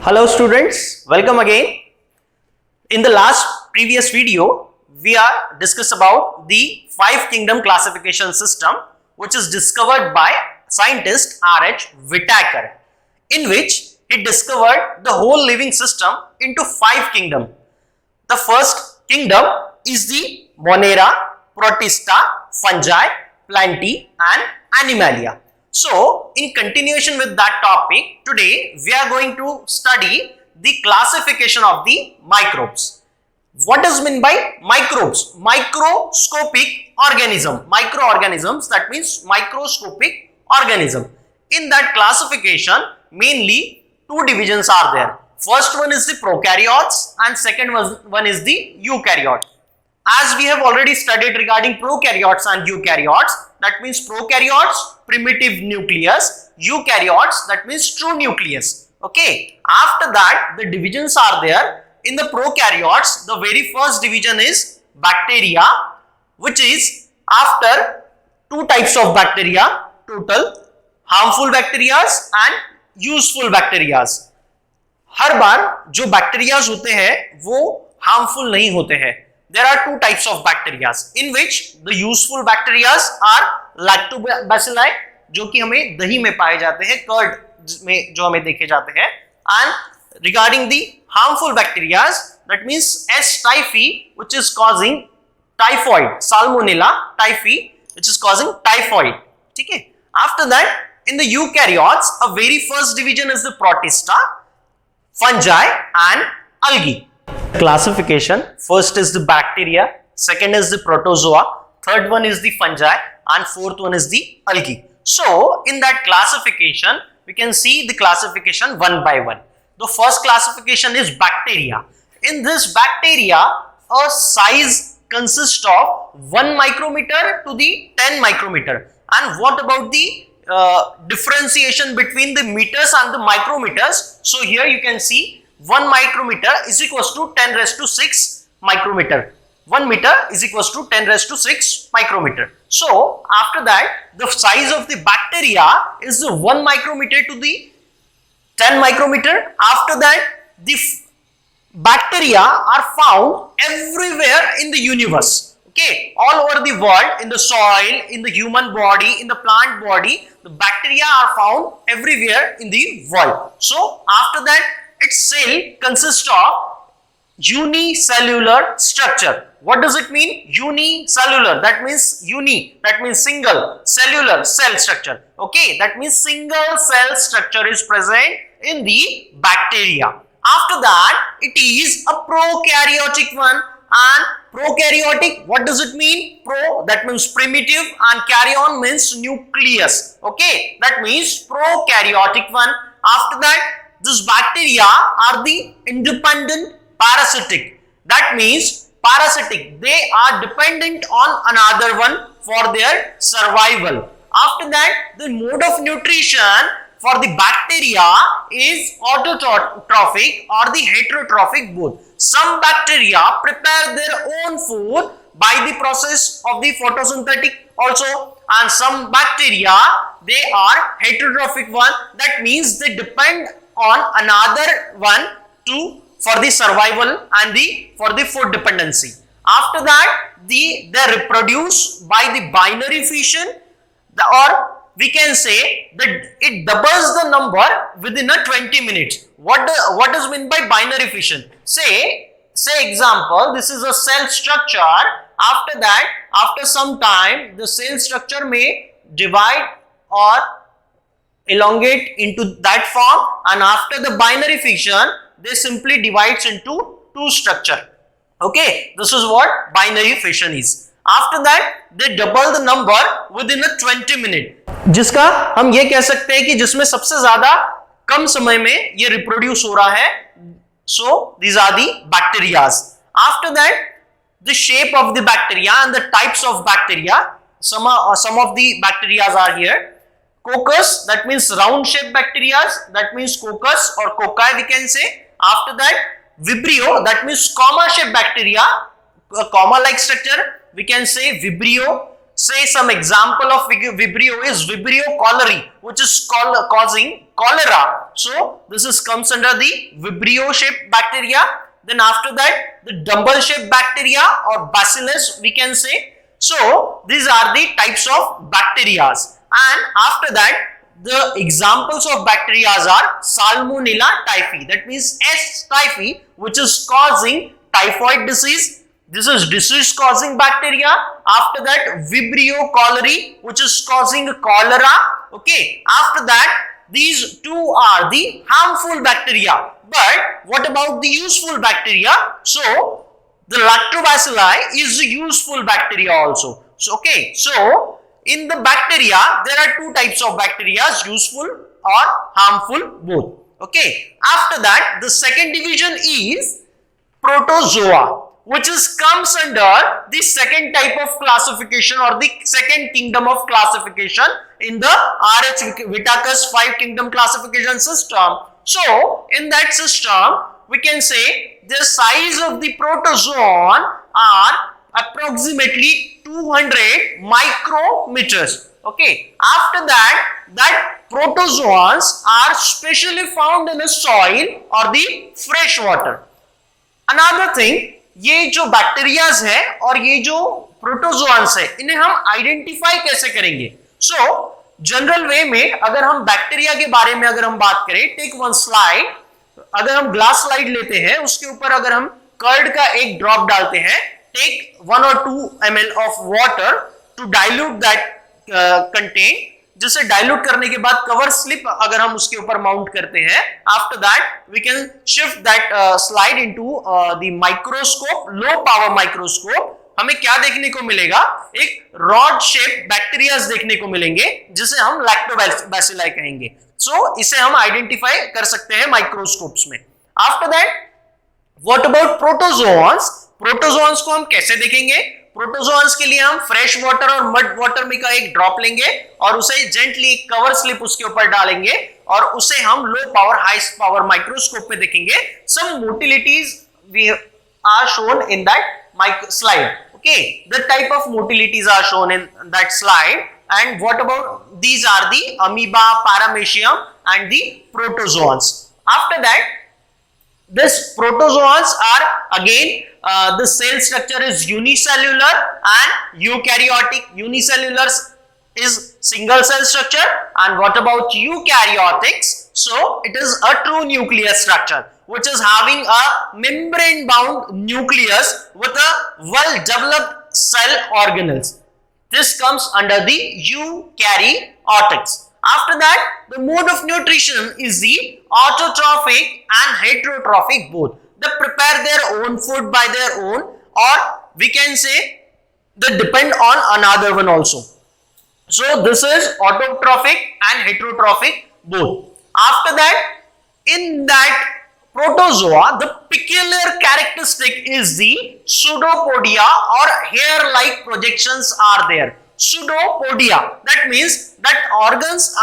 Hello students, welcome again. In the previous video, we are discussed about the 5 kingdom classification system which is discovered by scientist R.H. Whittaker, in which he discovered the whole living system into 5 kingdom. The first kingdom is the Monera, Protista, Fungi, Plantae and Animalia. So, in continuation with that topic, today we are going to study the classification of the microbes. What is meant by microbes? Microscopic organism. Microorganisms, that means microscopic organism. In that classification, mainly 2 divisions are there. First one is the prokaryotes and second one is the eukaryotes. As we have already studied regarding prokaryotes and eukaryotes, that means prokaryotes, primitive nucleus, eukaryotes, that means true nucleus. Okay. After that, the divisions are there. In the prokaryotes, the very first division is bacteria, which is after 2 types of bacteria total, harmful bacteria and useful bacteria. हर बार जो bacteria होते हैं वो harmful नहीं होते हैं. There are 2 types of bacteria in which the useful bacteria are lactobacilli, जो कि हमें दही में पाए जाते हैं, कर्ड में जो हमें देखे जाते हैं, and regarding the harmful bacteria, that means S. typhi, which is causing typhoid, Salmonella typhi, which is causing typhoid. ठीक है? After that, in the eukaryotes, a very first division is the Protista, fungi and algae. Classification, first is the bacteria, second is the protozoa, third one is the fungi and fourth one is the algae. So, in that classification, we can see the classification one by one. The first classification is bacteria. In this bacteria, a size consists of 1 micrometer to the 10 micrometer. And what about the differentiation between the meters and the micrometers? So, here you can see 1 micrometer is equals to 10 raised to 6 micrometer. 1 meter is equals to 10 raised to 6 micrometer. So, after that, the size of the bacteria is the 1 micrometer to the 10 micrometer. After that, the bacteria are found everywhere in the universe. Okay, all over the world, in the soil, in the human body, in the plant body, the bacteria are found everywhere in the world. So, after that, its cell consists of unicellular structure. What does it mean? Unicellular, that means that means single, cellular, cell structure. Okay, that means single cell structure is present in the bacteria. After that, it is a prokaryotic one. And prokaryotic, what does it mean? Pro, that means primitive, and karyon means nucleus. Okay, that means prokaryotic one. After that, these bacteria are the independent parasitic. That means parasitic, they are dependent on another one for their survival. After that, the mode of nutrition for the bacteria is autotrophic or the heterotrophic both. Some bacteria prepare their own food by the process of the photosynthetic also, and some bacteria, they are heterotrophic one. That means they depend on another one for the survival and for the food dependency. After that, they reproduce by the binary fission, or we can say that it doubles the number within a 20 minutes. What is meant by binary fission? Say example, this is a cell structure. After that, after some time, the cell structure may divide or elongate into that form, and after the binary fission, they simply divides into 2 structure. Okay, this is what binary fission is. After that, they double the number within a 20 minute. जिसका हम ये कह सकते हैं कि जिसमें सबसे ज्यादा कम समय में ये रिप्रोड्यूस हो रहा है. So, these are the bacterias. After that, the shape of the bacteria and the types of bacteria. Some of the bacteria are here. Coccus, that means round shaped bacteria, that means coccus or cocci we can say. After that, Vibrio, that means comma shaped bacteria, a comma like structure, we can say Vibrio. Say some example of Vibrio is Vibrio cholerae, which is causing cholera. So this is comes under the Vibrio shaped bacteria. Then after that the dumbbell shaped bacteria or bacillus we can say. So these are the types of bacteria, and after that the examples of bacteria are Salmonella typhi, that means S. typhi, which is causing typhoid disease. This is disease causing bacteria. After that Vibrio cholerae, which is causing cholera. Okay, after that these two are the harmful bacteria. But what about the useful bacteria? So the lactobacilli is a useful bacteria also. So okay, so in the bacteria there are two types of bacteria, useful or harmful both. Okay, after that the second division is protozoa, which is comes under the second type of classification or the second kingdom of classification in the R.H. Whittaker's 5 kingdom classification system. So in that system we can say the size of the protozoan are approximately 200 micrometers. Okay, after that protozoans are specially found in the soil or the fresh water. Another thing, ये जो bacterias है और ये जो प्रोटोजोआन्स है, इन्हें हम identify कैसे करेंगे? सो जनरल वे में अगर हम बैक्टीरिया के बारे में अगर हम बात करें, टेक वन स्लाइड, अगर हम ग्लास स्लाइड लेते हैं, उसके ऊपर अगर हम कर्ड का एक ड्रॉप डालते हैं, take 1 or 2 ml of water to dilute that content, जिसे डाइल्यूट करने के बाद कवर स्लिप अगर हम उसके ऊपर माउंट करते हैं, after that we can shift that slide into the microscope, low power microscope, हमें क्या देखने को मिलेगा? एक रॉड शेप बैक्टीरियाज देखने को मिलेंगे, जिसे हम लैक्टोबैसिलाई कहेंगे. सो इसे हम आइडेंटिफाई कर सकते हैं माइक्रोस्कोप्स में. After that what about protozoans? Protozoans को हम कैसे देखेंगे? प्रोटोजोआन्स के लिए हम फ्रेश वाटर और मड वाटर में का एक ड्रॉप लेंगे और उसे जेंटली एक कवर स्लिप उसके ऊपर डालेंगे और उसे हम low power high power microscope पे देखेंगे. Some motilities we are shown in that slide. Okay, the type of motilities are shown in that slide. And what about these are the amoeba, paramecium and the protozoans. After that, this protozoans are again the cell structure is unicellular and eukaryotic. Unicellular is single cell structure, and what about eukaryotics? So it is a true nucleus structure, which is having a membrane bound nucleus with a well developed cell organelles. This comes under the eukaryotics. After that, the mode of nutrition is the autotrophic and heterotrophic both. They prepare their own food by their own, or we can say they depend on another one also. So this is autotrophic and heterotrophic both. After that, in that protozoa, the peculiar characteristic is the pseudopodia or hair-like projections are there. Pseudopodia, that means that organs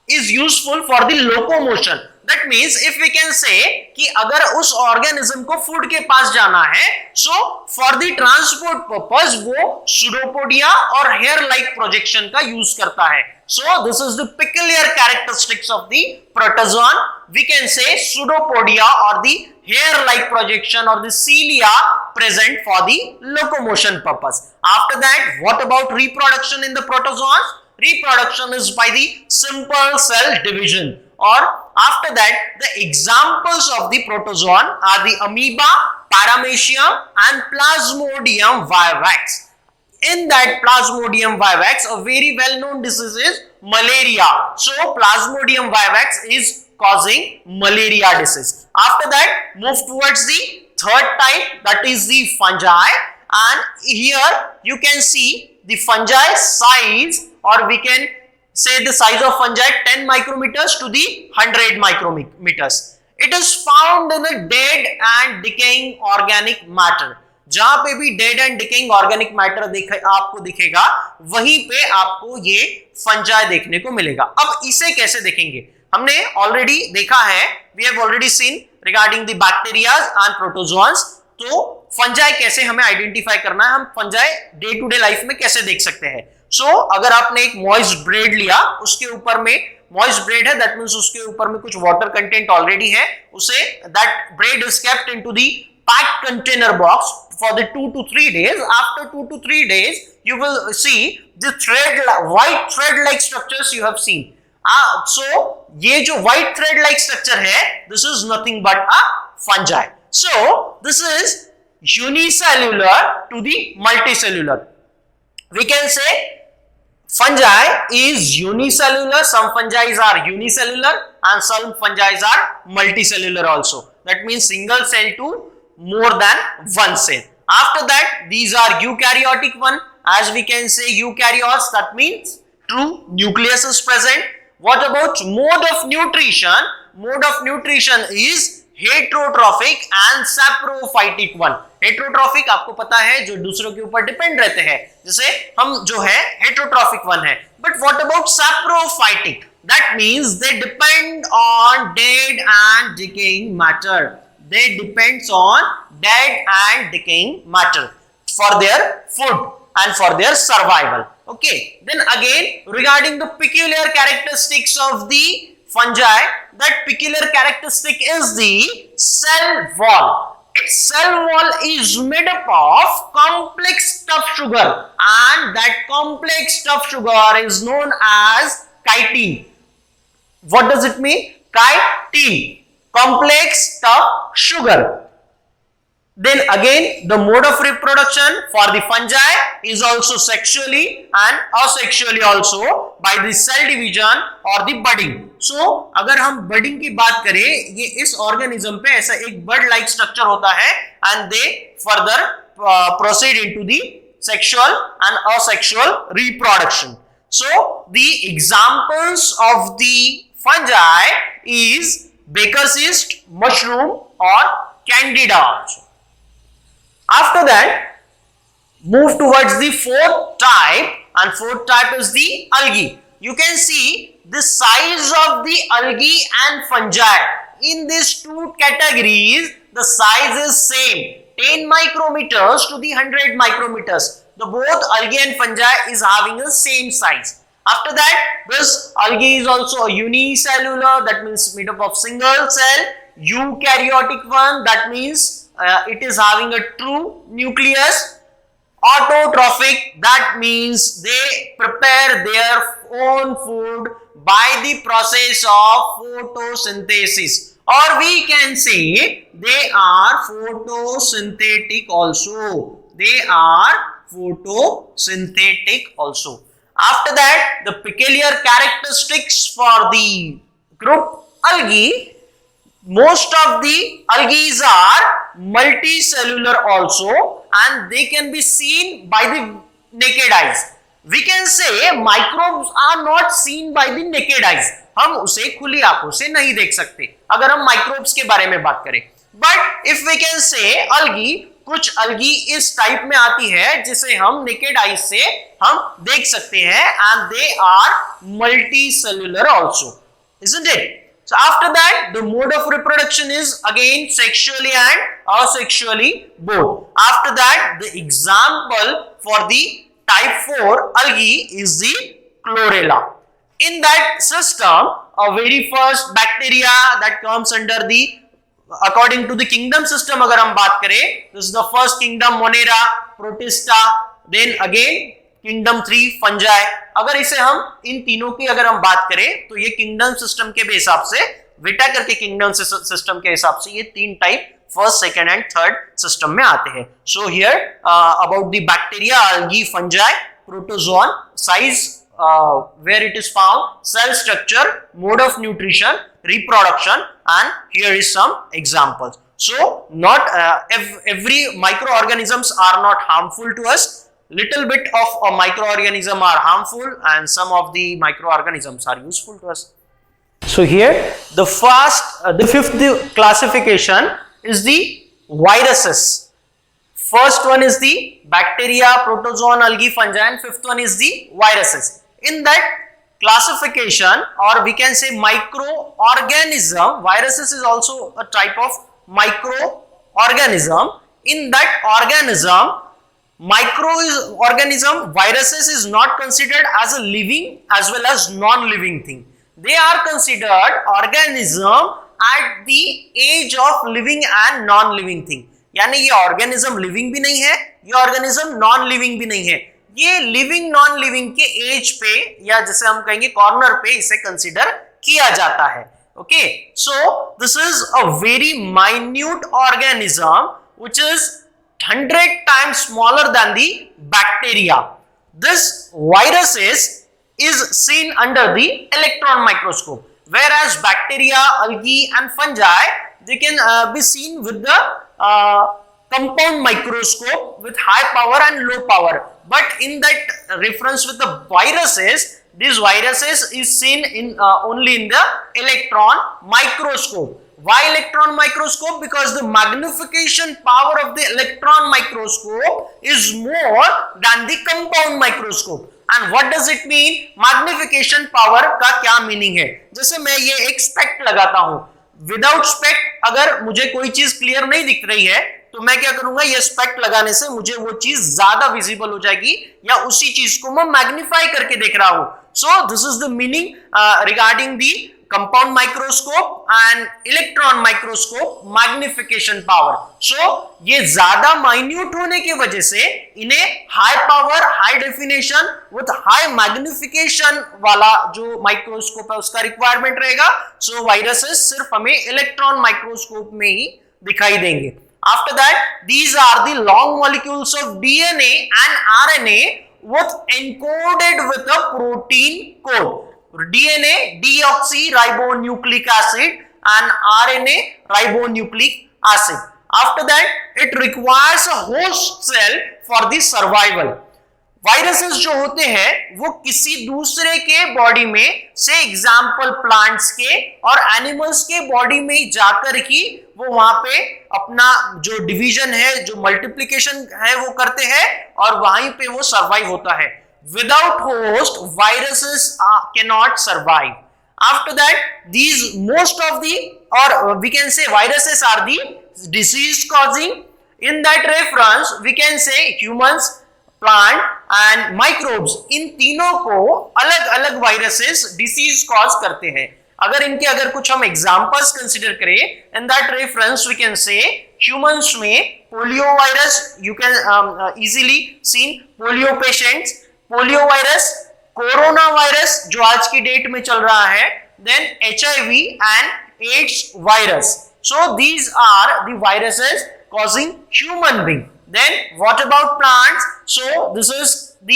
is useful for the locomotion. That means if we can say कि अगर उस organism को food के पास जाना है, so for the transport purpose वो pseudopodia और hair-like projection का use करता है. So this is the peculiar characteristics of the protozoan. We can say pseudopodia or the hair-like projection or the cilia present for the locomotion purpose. After that, what about reproduction in the protozoans? Reproduction is by the simple cell division. Or after that, the examples of the protozoan are the amoeba, paramecium and plasmodium vivax. In that plasmodium vivax, a very well known disease is malaria. So plasmodium vivax is causing malaria disease. After that, move towards the third type, that is the fungi, and here you can see the fungi size, or we can say the size of fungi 10 micrometers to the 100 micrometers. It is found in a dead and decaying organic matter. जहां पे भी dead and decaying organic matter आपको दिखेगा, वहीं पे आपको ये fungi देखने को मिलेगा. अब इसे कैसे देखेंगे? हमने ऑलरेडी देखा है, we have already seen regarding the bacterias and protozoans. तो फंजाई कैसे हमें आइडेंटिफाई करना है, हम fungi day to day life में कैसे देख सकते हैं? सो अगर आपने एक मॉइस्ट ब्रेड लिया, उसके ऊपर में मॉइस्ट ब्रेड है, दैट मींस उसके ऊपर में कुछ वाटर कंटेंट ऑलरेडी है, उसे that bread is kept into the packed container box for the 2 to 3 days. After 2 to 3 days, you will see the white thread like structures you have seen. So ये जो white thread like structure है, this is nothing but a fungi. So this is unicellular to the multicellular. We can say fungi is unicellular. Some fungi are unicellular and some fungi are multicellular also. That means single cell to more than one cell. After that, these are eukaryotic one. As we can say eukaryotes, that means true nucleus is present. What about mode of nutrition? Mode of nutrition is heterotrophic and saprophytic one. Heterotrophic आपको पता है जो दूसरों के ऊपर depend रहते हैं, जैसे हम जो है हेट्रोट्रॉफिक वन है. But what about saprophytic? That means they depend on dead and decaying matter. They depends on dead and decaying matter for their food and for their survival. Okay. Then again, regarding the peculiar characteristics of the fungi, that peculiar characteristic is the cell wall. Its cell wall is made up of complex tough sugar, and that complex tough sugar is known as chitin. What does it mean? Chitin. Complex tough sugar. Then again, the mode of reproduction for the fungi is also sexually and asexually also by the cell division or the budding. So अगर हम budding की बात करें, ये इस organism पे ऐसा एक bud like structure होता है and they further proceed into the sexual and asexual reproduction. So the examples of the fungi is Baker's yeast, mushroom or candida also. After that, move towards the fourth type, and fourth type is the algae. You can see the size of the algae and fungi. In these two categories, the size is same, 10 micrometers to the 100 micrometers. The both algae and fungi is having the same size. After that, this algae is also a unicellular, that means made up of single cell. Eukaryotic one, that means it is having a true nucleus. Autotrophic, that means they prepare their own food by the process of photosynthesis, or we can say they are photosynthetic also. They are photosynthetic also. After that, the peculiar characteristics for the group algae, most of the algae are multicellular also, and they can be seen by the naked eyes. We can say microbes are not seen by the naked eyes. हम उसे खुली आंखों से नहीं देख सकते अगर हम माइक्रोब्स के बारे में बात करें. But if we can say algae, कुछ अलगी इस टाइप में आती है जिसे हम नेकेड आईज से हम देख सकते हैं, and they are multicellular also, isn't it? So after that, the mode of reproduction is again sexually and asexually both. After that, the example for the type 4 algae is the chlorella. In that system, a very first bacteria that comes under the according to the kingdom system अगर हम बात करें, this is the first kingdom Monera, Protista, then again kingdom 3 fungi. अगर इसे हम इन तीनों की अगर हम बात करें तो ये किंगडम सिस्टम के हिसाब से, विटा करके किंगडम सिस्टम के हिसाब से ये तीन type first, second and third system में आते हैं. So here about the bacteria, algae, fungi, protozoan, size, where it is found, cell structure, mode of nutrition, reproduction, and here is some examples. So not every microorganisms are not harmful to us. Little bit of a microorganism are harmful and some of the microorganisms are useful to us. So here the fifth classification is the viruses. First one is the bacteria, protozoan, algae, fungi, and fifth one is the viruses. In that classification, or we can say microorganism, viruses is also a type of microorganism. In that organism, microorganism, viruses is not considered as a living as well as non-living thing. they are considered organism at the age of living and non living thing. यानी ये organism living भी नहीं है, ये organism non living भी नहीं है, ये लिविंग नॉन लिविंग के एज पे या जैसे हम कहेंगे कॉर्नर पे इसे कंसीडर किया जाता है. Okay, so this is a very minute organism which is 100 times smaller than the bacteria. This viruses is seen under the electron microscope, whereas bacteria, algae and fungi, they can be seen with the compound microscope with high power and low power. But in that reference with the viruses, these viruses is seen in only in the electron microscope. Why electron microscope? Because the magnification power of the electron microscope is more than the compound microscope. And what does it mean? Magnification power का क्या meaning है? जैसे मैं ये एक specs लगाता हूं, without specs अगर मुझे कोई चीज क्लियर नहीं दिख रही है तो मैं क्या करूंगा, ये स्पेक्ट लगाने से मुझे वो चीज ज्यादा विजिबल हो जाएगी या उसी चीज को मैं मैग्नीफाई करके देख रहा हूं. सो this is the meaning regarding the compound microscope and electron microscope magnification power. So ये ज्यादा माइन्यूट होने की वजह से इन्हें high power, high definition with high magnification वाला जो माइक्रोस्कोप है उसका रिक्वायरमेंट रहेगा. सो वायरसेस सिर्फ हमें इलेक्ट्रॉन माइक्रोस्कोप में ही दिखाई देंगे. After that, these are the long molecules of DNA and RNA with encoded with a protein code. DNA deoxyribonucleic acid and RNA ribonucleic acid. After that, it requires a host cell for the survival. Viruses जो होते हैं वो किसी दूसरे के body में से example plants के और एनिमल्स के बॉडी में जाकर ही वो वहां पे अपना जो डिवीजन है, जो मल्टीप्लिकेशन है वो करते हैं और वहीं पे वो सरवाइव होता है. Without host, viruses cannot survive. After that, these most of the, or we can say viruses are the disease causing. In that reference, we can say humans, plant and microbes. इन तीनों को अलग अलग viruses disease cause करते हैं. अगर कुछ हम examples consider करें, in that reference we can say humans में polio virus, you can easily see polio patients. Polio virus, corona virus जो आज की डेट में चल रहा है, then HIV and AIDS virus. So these are the viruses causing human being. Then what about plants? So this is the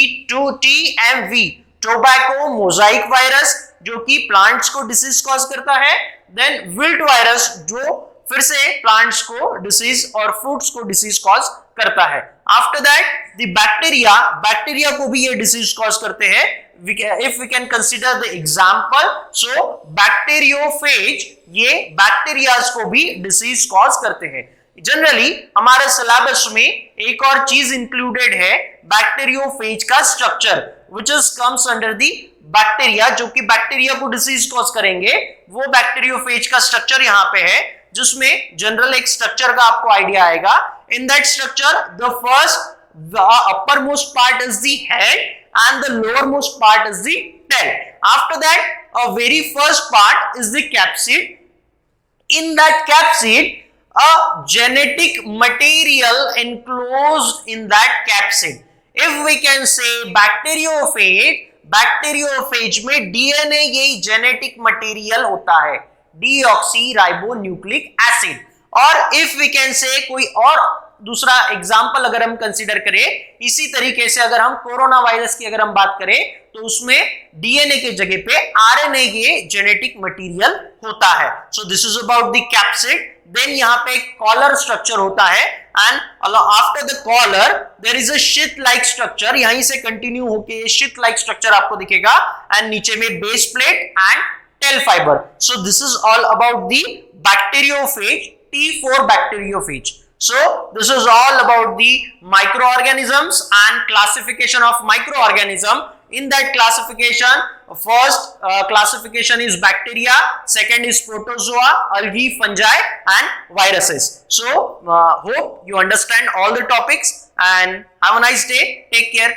TMV, tobacco mosaic virus, जो कि plants को डिसीज कॉज करता है. देन विल्ट वायरस जो फिर से plants को disease और फ्रूट्स को डिसीज कॉज करता है. After that the bacteria, bacteria को भी ये डिसीज कॉज करते हैं. If we can consider the example, so bacteriophage, ये बैक्टीरियाज को भी डिसीज कॉज करते हैं. जनरली हमारे सिलेबस में एक और चीज इंक्लूडेड है, बैक्टीरियोफेज का structure, which is comes under the bacteria, जो कि बैक्टीरिया को डिसीज कॉज करेंगे. वो बैक्टीरियोफेज का स्ट्रक्चर यहाँ पे है, जिसमें जनरल एक स्ट्रक्चर का आपको आइडिया आएगा. In that structure the first, the upper most part is the head and the lower most part is the tail. After that a very first part is the capsid. In that capsid a genetic material enclosed in that capsid. If we can say bacteriophage, bacteriophage में DNA यही genetic material होता है, deoxyribonucleic acid. और if we can से कोई और दूसरा example अगर हम कंसीडर करें, इसी तरीके से अगर हम कोरोना वायरस की अगर हम बात करें तो उसमें डीएनए के जगह पे आरएनए ये जेनेटिक मटेरियल होता है. So this is about the capsid. Then यहाँ पे एक कॉलर स्ट्रक्चर होता है and after the collar there is a sheet like structure. यहीं से कंटिन्यू होके शीट लाइक स्ट्रक्चर आपको दिखेगा एंड नीचे में base plate and tail fibre. So this is all about the bacteriophage, T4 bacteriophage. So this is all about the microorganisms and classification of microorganism. In that classification, first classification is bacteria, second is protozoa, algae, fungi and viruses. So hope you understand all the topics and have a nice day. Take care.